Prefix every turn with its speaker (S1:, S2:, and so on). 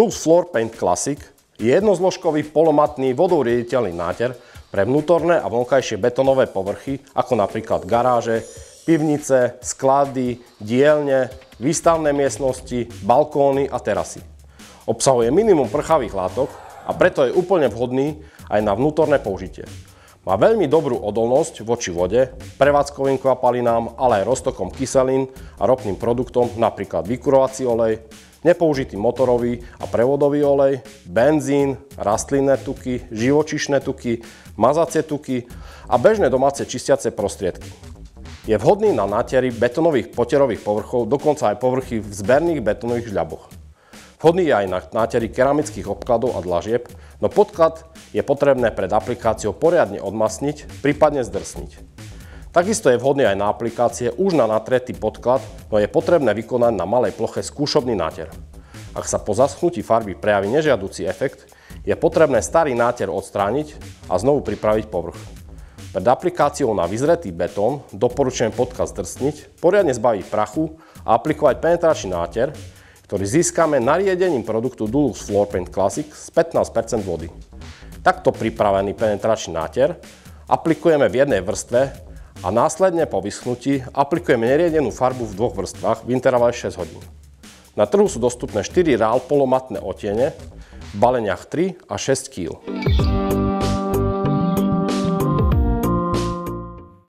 S1: Dulux Floor Paint Classic je jednozložkový polomatný vodou riediteľný náter pre vnútorné a vonkajšie betónové povrchy, ako napríklad garáže, pivnice, sklady, dielne, výstavné miestnosti, balkóny a terasy. Obsahuje minimum prchavých látok a preto je úplne vhodný aj na vnútorné použitie. Má veľmi dobrú odolnosť voči vode, prevádzkovým kvapalinám, ale aj roztokom kyselín a ropným produktom, napríklad vykurovací olej, nepoužitý motorový a prevodový olej, benzín, rastlinné tuky, živočíšne tuky, mazacie tuky a bežné domáce čistiace prostriedky. Je vhodný na nátery betónových poterových povrchov, dokonca aj povrchy v zberných betónových žľaboch. Vhodný je aj na nátery keramických obkladov a dlažieb, no podklad je potrebné pred aplikáciou poriadne odmasniť, prípadne zdrsniť. Takisto je vhodný aj na aplikácie už na natretý podklad, no je potrebné vykonať na malej ploche skúšobný náter. Ak sa po zaschnutí farby prejaví nežiaducí efekt, je potrebné starý náter odstrániť a znovu pripraviť povrch. Pred aplikáciou na vyzretý betón doporučujem podklad zdrsniť, poriadne zbaviť prachu a aplikovať penetračný náter, ktorý získame nariedením produktu Dulux Floor Paint Classic z 15% vody. Takto pripravený penetračný náter aplikujeme v jednej vrstve a následne po vyschnutí aplikujeme neriedenú farbu v dvoch vrstvách v intervale 6 hodín. Na trhu sú dostupné 4 RAL polomatné odtiene v baleniach 3 a 6 kg.